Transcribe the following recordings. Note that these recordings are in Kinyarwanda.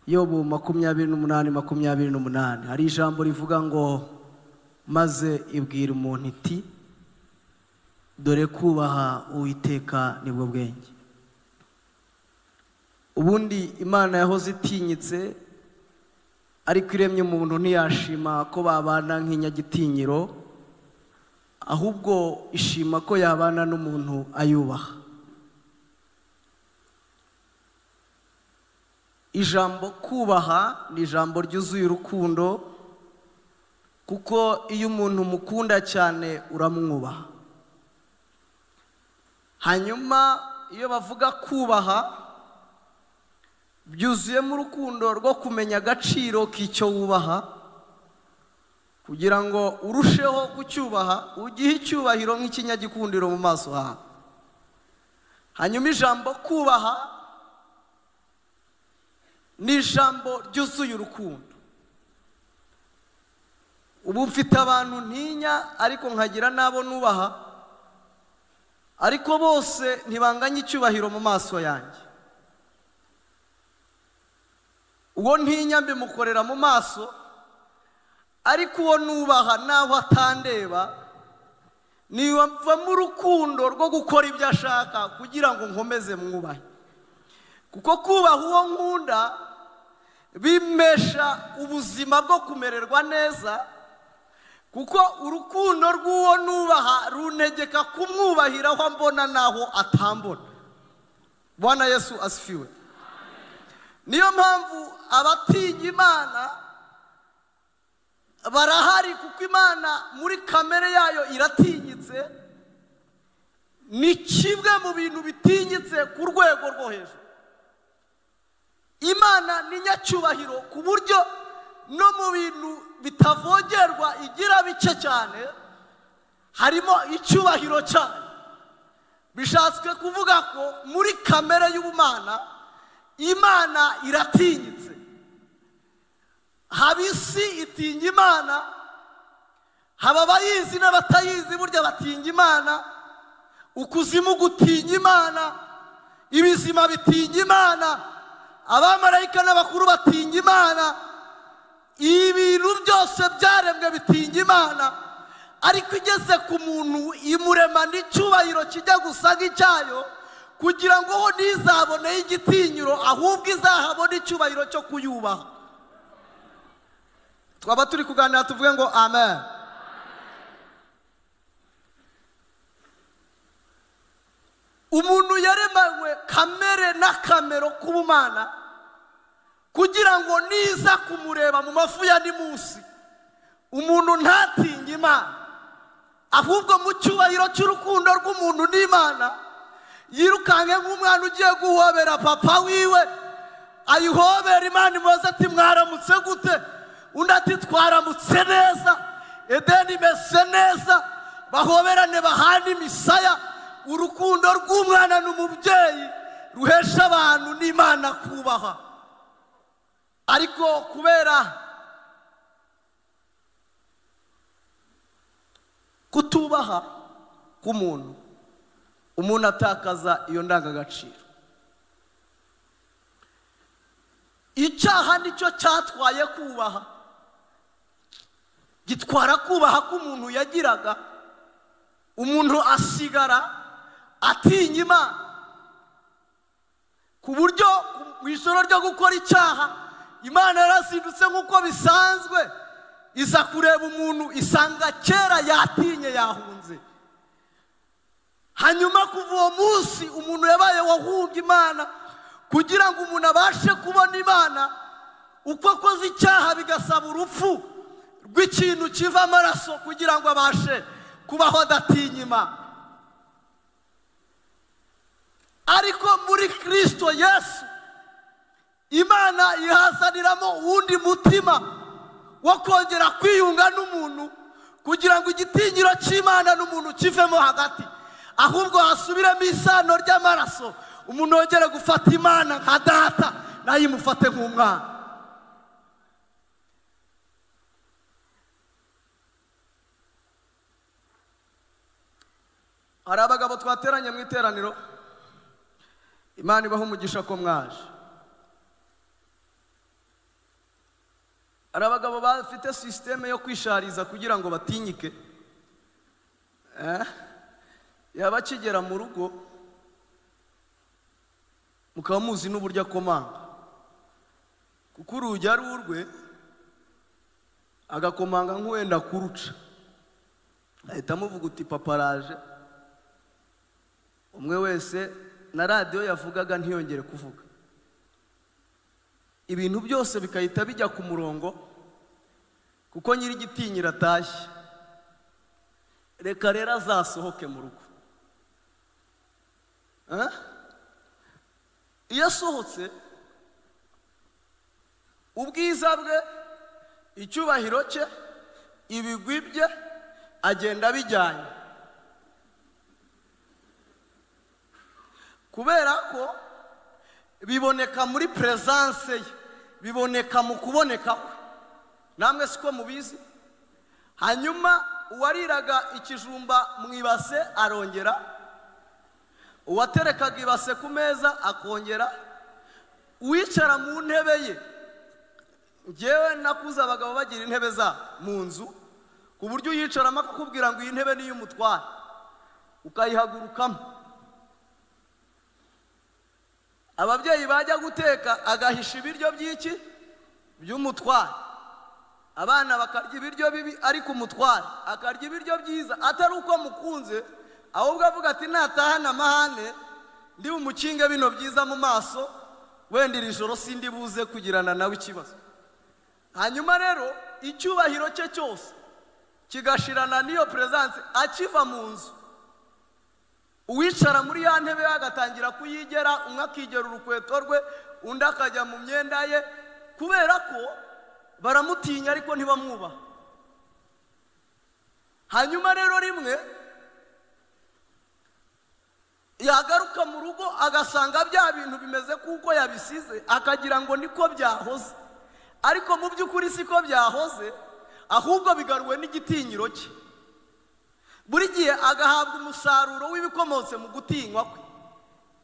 Yobu 28:28 hari ijambo rivuga ngo maze ibwira umuntu iti dore kubaha Uwiteka nibwo bwenge. Ubundi Imana yahoze itinyitse ariko iremye umuntu ntiyashima ko babana nk'inyagitinyiro, ahubwo ishima ko yabana n'umuntu ayubaha. Ijambo kubaha ni ijambo ryuzuye urukundo, kuko iyo umuntu mukunda cyane uramwubaha. Hanyuma iyo bavuga kubaha byuzuyemo urukundo rwo kumenya agaciro k'icyo wubaha, kugira ngo urusheho kucyubaha ugihe icyubahiro nk'ikinyagikundiro mu maso hawe. Hanyuma ijambo kubaha ni ijambo ryuzuye urukundo. Ubu mfite abantu ntinya ariko nkagira nabo nubaha, ariko bose ntibanganya icyubahiro mu maso yanjye. Uwo ntinya mbimukorera mu maso, ariko uwo nubaha naho atandeba niba mu rukundo rwo gukora ibyo ashaka kugira ngo nkomeze mwubahe. Kuko kubaha uwo nkunda bimesha ubuzima bwo kumererwa neza, kuko urukundo rw'uwo nubaha runtegeka kumwubahira aho mbona naho atambona. Bwana Yesu asifiwe. Niyo mpamvu abatinya Imana barahari, kuko Imana muri kamere yayo iratinyitse. Ni kimwe mu bintu bitinyitse ku rwego rwo hejuru. Imana ni nyacyubahiro ku buryo no mu bintu bitavogerwa igira bice cyane harimo icyubahiro cyane. Bishatswe kuvuga ko muri kamere y'ubumana Imana iratinyitse. Haba isi itinya Imana, haba abayizi n'abatayizi burya batinya Imana, ukuzimu gutinya Imana, ibizima bitinya Imana, abamarayika n'abakuru batinya Imana, ibintu byose byaremwe bitinya Imana. Ariko igeze ku muntu imurema n'icyubahiro kijya gusa nk'icyayo, kugira ngo ho ntizabone igitinyiro ahubwo izahabone icyubahiro cyo kuyubaha. Twaba turi kuganira tuvuge ngo amen. Umuntu yaremanywe kamere n'akamero k'ubumana kugira ngo niza kumureba mu mafu ya nimunsi umuntu ntatinye Imana, ahubwo mu cyubahiro cy'urukundo rw'umuntu n'Imana yirukanke nk'umwana ugiye guhobera papa wiwe, ayihobera Imana imubaza ati mwaramutse gute? Undi ati twaramutse neza, Edeni imeze neza, bahoberane bahana imisaya. Urukundo rw'umwana n'umubyeyi ruhesha abantu n'Imana kubaha. Ariko kubera kutubaha k'umuntu, umuntu atakaza iyo ndangagaciro. Icyaha nicyo cyatwaye kubaha, gitwara kubaha k'umuntu yagiraga. Umuntu asigara atinya Imana ku buryo mu ijoro ryo gukora icyaha Imana yarazindutse nk'uko bisanzwe, iza kureba umuntu isanga kera yatinye yahunze. Hanyuma kuva uwo munsi umuntu yabaye wahunga Imana, kugira ngo umuntu abashe kubona Imana. Uko akoze icyaha bigasaba urupfu rw'ikintu kiva amaraso kugira ngo abashe kubaho adatinya Imana. Ariko muri Kristo Yesu Imana ihazaniramo uwundi mutima wo kongera kwiyunga n'umuntu, kugira ngo igitinyiro cy'Imana n'umuntu kivemo hagati, ahubwo hasubiremo isano ry'amaraso. Umuntu yongere gufata Imana nka data nayo imufate nk'umwana. Hari abagabo twateranye mu iteraniro, Imana ibaha umugisha ko mwaje. ari abagabo bafite systeme yo kwishariza kugira ngo batinyike, yaba akigera mu rugo mukaba muzi n'uburyo akomanga, kuko urugi ari urwe, agakomanga nk'uwenda kuruca, ahita amuvuga uti papa araje. Umwe wese na radiyo yavugaga ntiyongere kuvuga, ibintu byose bikahita bijya ku murongo, kuko nyiri igitinyira atashye. Reka rero azasohoke mu rugo. Iyo asohotse, ubwiza bwe, icyubahiro cye, ibigwi bye agenda bijyanye, kubera ko biboneka muri presence ye, biboneka mu kuboneka kwe. Namwe siko mubizi? Hanyuma uwariraga ikijumba mu ibase arongera, uwaterekaga ibase ku meza akongera, uwicara mu ntebe ye. Ngewe nakuze abagabo bagira intebe za mu nzu, ku buryo uyicaramo akakubwira ngo iyi ntebe niyo umutwara, ukayihagurukamo. Ababyeyi bajya guteka agahisha ibiryo by'iki by'umutwara, abana bakarya ibiryo bibi, ariko umutwara akarya ibiryo byiza, atari uko mukunze, ahubwo avuga ati natahana amahane ndi umukinge bino byiza mu maso, wenda iri joro sindi buze kugirana nawe ikibazo. Hanyuma rero icyubahiro cye cyose kigashirana n'iyo presence akiva mu nzu. Uwicara muri ya ntebe agatangira kuyigera, umwe akigera urukweto rwe, undi akajya mu myenda ye, kubera ko baramutinya ariko ntibamwubaha. Hanyuma rero rimwe yagaruka mu rugo agasanga bya bintu bimeze kuko yabisize, akagira ngo niko byahoze, ariko mu by'ukuri siko byahoze, ahubwo bigaruwe n'igitinyiro cye. Buri gihe agahabwa umusaruro w'ibikomotse mu gutinywa kwe,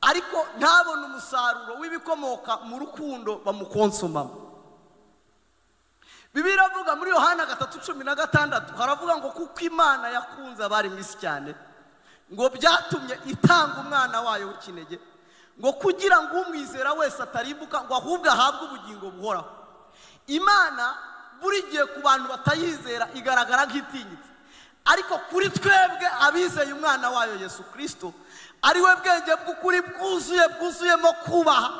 ariko ntabone umusaruro w'ibikomoka mu rukundo bamukonsomamo. Bibiliya iravuga muri Yohana 3:16 haravuga ngo kuko Imana yakunze abari mu isi cyane, ngo byatumye itanga umwana wayo w'ikinege, ngo kugira ngo umwizera wese atarimbuka, ngo ahubwo ahabwe ubugingo buhoraho. Imana buri gihe ku bantu batayizera igaragara nk'itinyitse, ariko kuri twebwe abizeye umwana wayo Yesu Kristo, ari we bwenge bw'ukuri bwuzuyemo kubaha.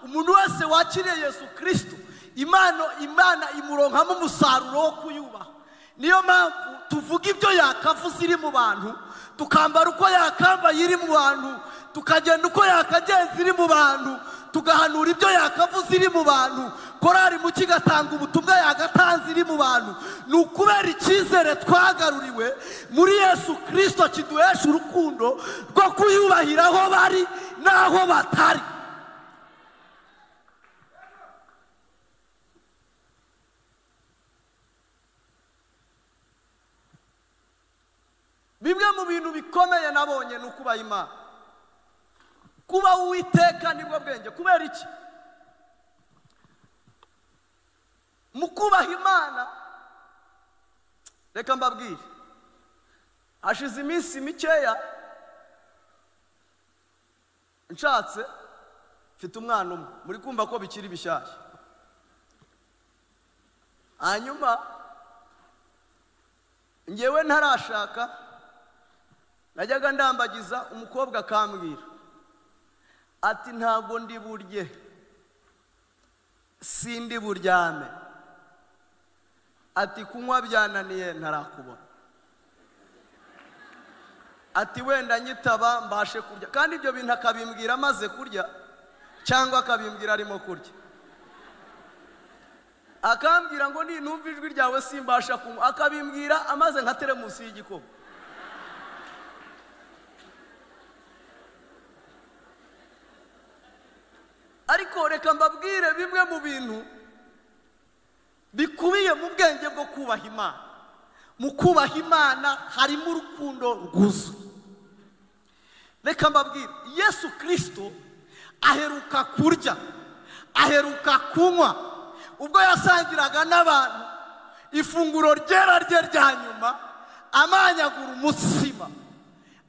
Umuntu wese wakiriye Yesu Kristo, Imana imuronkamo umusaruro wo kuyubaha. Niyo mpamvu tuvuga ibyo yakavuze iri mu bantu, tukambara uko yakambaye iri mu bantu, tukagenda uko yakagenza iri mu bantu, tugahanura ibyo yakavuze iri mu bantu, korari mu kigatanga ubutumwa yagatanze iri mu bantu. Ni ukubera icyizere twagaruriwe muri Yesu Kristo kiduhesha urukundo rwo kuyubahira aho bari n'aho batari. Bimwe mu bintu bikomeye nabonye ni ukubaha Imana. Kuba Uwiteka nibwo bwenge. Kubera iki? Mu kubaha Imana, reka mbabwire, hashize iminsi mikeya nshatse, mfite umwana umwe, muri kumva ko bikiri bishyashya. Hanyuma ngewe ntarashaka, najyaga ndambagiza, umukobwa akambwira ati ntago ndi burye, sindi buryame, ati kunywa byananiye ntarakubona, ati wenda nyitaba mbashe kurya. Kandi ibyo bintu akabimbwira amaze kurya cyangwa akabimbwira arimo kurya. Akambwira ngo ninumva ijwi ryawe simbasha kunywa, akabimbwira amaze nka teremusi y'igikoma. Ariko reka mbabwire bimwe mu bintu bikubiye mu bwenge bwo kubaha Imana. Mu kubaha Imana harimo urukundo rwuzuye. Reka mbabwire, Yesu Kristo aheruka kurya, aheruka kunywa, ubwo yasangiraga n'abantu ifunguro ryera rye rya nyuma amanyagura umutsima.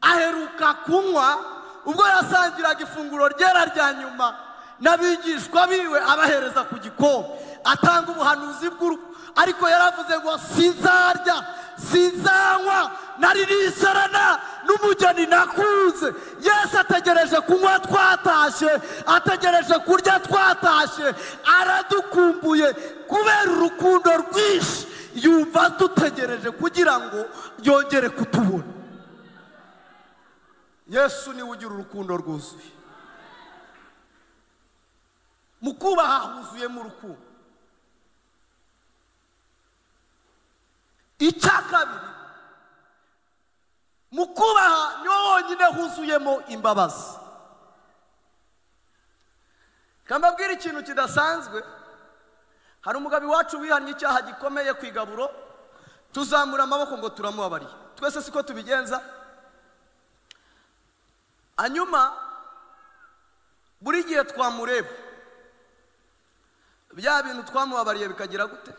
Aheruka kunywa ubwo yasangiraga ifunguro ryera rya nyuma n'abigishwa biwe abahereza ku gikombe, atanga ubuhanuzi bw'urupfu. Ariko yaravuze ngo sinzarya sinzanywa naririsarana n'umugeni nakunze. Yesu ategereje kunywa twatashye, ategereje kurya twatashye, aradukumbuye kubera urukundo rwinshi yumva dutegereje kugira ngo yongere kutubona. Yesu niwe ugira urukundo rwuzuye. Mu kubaha huzuyemo urukundo. Icya kabiri, mu kubaha niho honyine huzuyemo imbabazi. Kambabwira ikintu kidasanzwe. Hari umugabo iwacu wihannye icyaha gikomeye ku igaburo, tuzamura amaboko ngo turamubabariye. Twese siko tubigenza. Hanyuma buri gihe twamureba, bya bintu twamubabariye bikagira gute?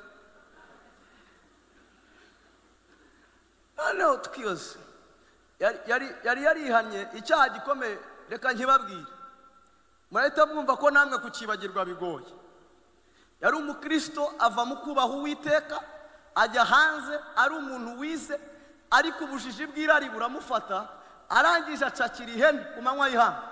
Noneho tukiyoze yari yarihannye icyaha gikomeye. Reka nkibabwire, murahita mwumva ko namwe kukibagirwa bigoye. Yari umukristo ava mu kubaha Uwiteka, ajya hanze ari umuntu wize, ariko ubujiji bw'irari buramufata, arangije acakira ihene ku manywa y'ihanga.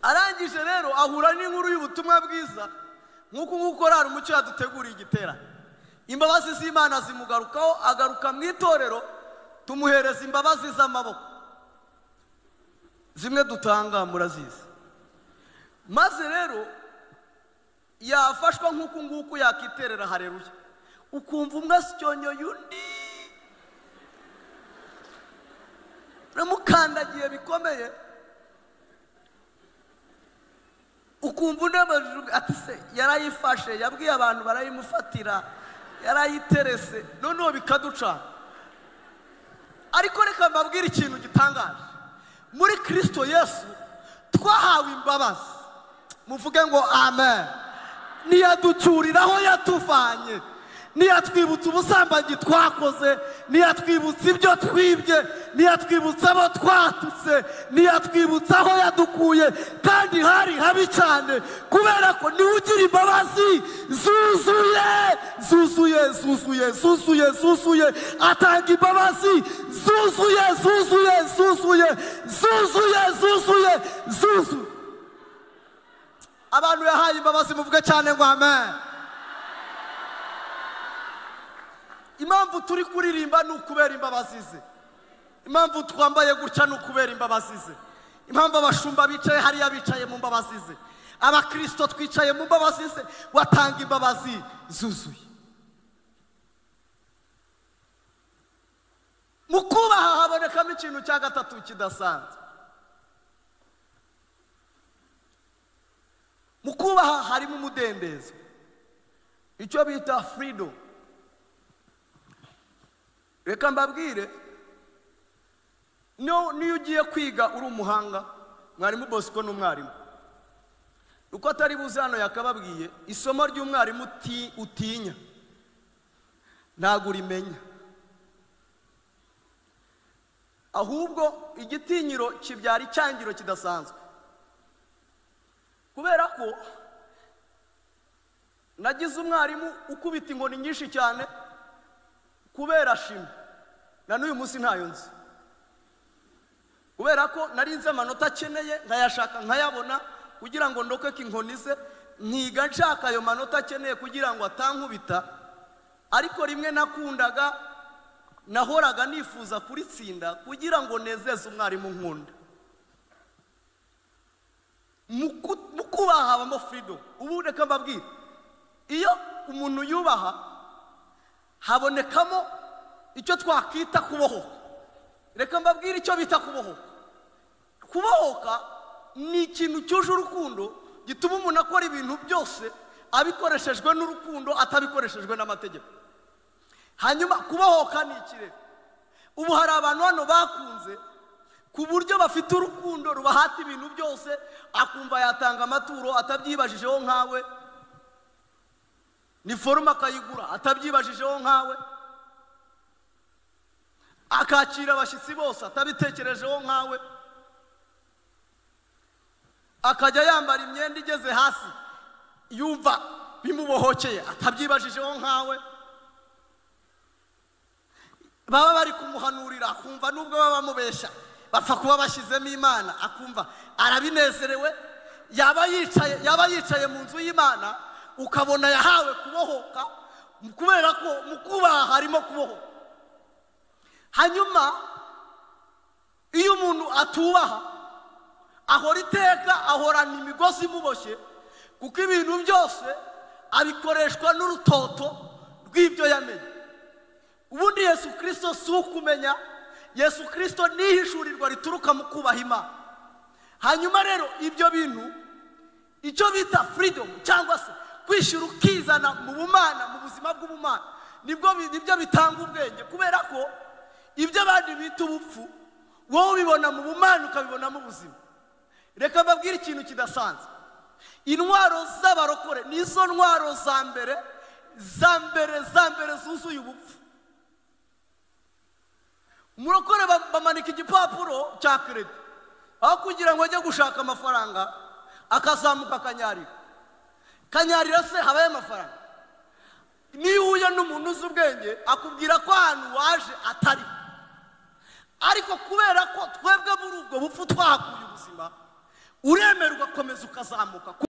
Arangije rero ahura n'inkuru y'ubutumwa bwiza, nk'uko rari umucyo yaduteguriye igiterane. Imbabazi z'Imana zimugarukaho, agaruka mu itorero, tumuhereza imbabazi z'amaboko zimwe dutanga murazizi. Maze rero yafashwa nk'uko yakiterera hareruya, ukumva umwe asyonyoye undi, namukandagiye bikomeye, ukumva undi amajuru ati se yarayifashe, yabwiye abantu barayimufatira, yarayiterese, noneho bikaducana. Ariko reka mbabwire ikintu gitangaje. Muri Kristo Yesu twahawe imbabazi. Muvuge ngo amen. Niyaducuriraho yatuvanye, niyatwibutsa ubusambanyi twakoze, niyatwibutsa ibyo twibye, niyatwibutsa abo twatutse, niyatwibutsa aho yadukuye kandi hari habi cyane, kubera ko niwe ugira imbabazi zuzuye zuzuye zuzuye zuzuye zuzuye. Atanga imbabazi zuzuye zuzuye zuzuye zuzuye zuzuye zuzuye. Abantu yahaye imbabazi muvuge cyane ngo amen. Impamvu turi kuririmba ni ukubera imbabazi ze. Impamvu twambaye gutya ni ukubera imbabazi ze. Impamvu abashumba bicaye hariya bicaye mu mbabazi ze. Abakristo twicaye mu mbabazi ze. Watanga imbabazi zuzuye. Mu kubaha habonekamo ikintu cya gatatu kidasanzwe. Mu kubaha harimo umudendezo, icyo bita freedom. Reka mbabwire, niyo ugiye kwiga uri umuhanga, mwarimu Bosco n'umwarimu, uko atari buze hano yakababwiye, isomo ry'umwarimu utinya ntabwo urimenya, ahubwo igitinyiro kibyara icyangiro kidasanzwe. Kubera ko nagize umwarimu ukubita inkoni nyinshi cyane kubera shimwe, na n'uyu munsi ntayo nzi, kubera ko narinze amanota akeneye nkayashaka nkayabona kugira ngo ndokeke inkoni ze, nkiga nshaka ayo manota akeneye kugira ngo atankubita. Ariko rimwe nakundaga, nahoraga nifuza kuritsinda kugira ngo nezeze umwarimu nkunda. Mu kubaha habamo freedom. Ubu reka mbabwire, iyo umuntu yubaha habonekamo icyo twakwita kubohoka. Reka mbabwire icyo bita kubohoka. Kubohoka ni ikintu cyuje urukundo, gituma umuntu akora ibintu byose abikoreshejwe n'urukundo, atabikoreshejwe n'amategeko. Hanyuma kubohoka ni ikirere. ubu hari abantu hano bakunze ku buryo bafite urukundo rubahata ibintu byose, akumva yatanga amaturo atabyibajijeho nkawe, ni forume akayigura atabyibajijeho nkawe, akakira abashyitsi bose atabitekerejeho nkawe, akajya yambara imyenda igeze hasi yumva bimubohokeye atabyibajijeho nkawe, baba bari kumuhanurira akumva nubwo baba bamubeshya bapfa kuba bashyizemo Imana, akumva arabinezerewe. yaba yicaye mu nzu y'Imana ukabona yahawe kubohoka kubera ko mu kubaha harimo kubohoka. hanyuma iyo umuntu atubaha ahora iteka ahorana imigozi imuboshye, kuko ibintu byose abikoreshwa n'urutoto rw'ibyo yamenye. ubundi Yesu Kristo si ukumenya, Yesu Kristo ni ihishurirwa rituruka mu kubaha Imana. hanyuma rero ibyo bintu icyo bita freedom cyangwa se kwishyura ukizana mu bumana, mu buzima bw'ubumana, nibyo bitanga ubwenge, kubera ko ibyo abandi bita ubupfu wowe ubibona mu bumana ukabibona mu buzima. reka mbabwire ikintu kidasanzwe, intwaro z'abarokore nizo ntwaro za mbere zuzuye ubupfu. umurokore bamanika igipapuro cya kredi, aho kugira ngo ajye gushaka amafaranga akazamuka kanyarira se habaye amafaranga. niyo uhuye n'umuntu uzi ubwenge akubwira ko ahantu waje atari, ariko kubera ko twebwe muri ubwo bupfu twahakuye ubuzima, uremera ugakomeza ukazamuka.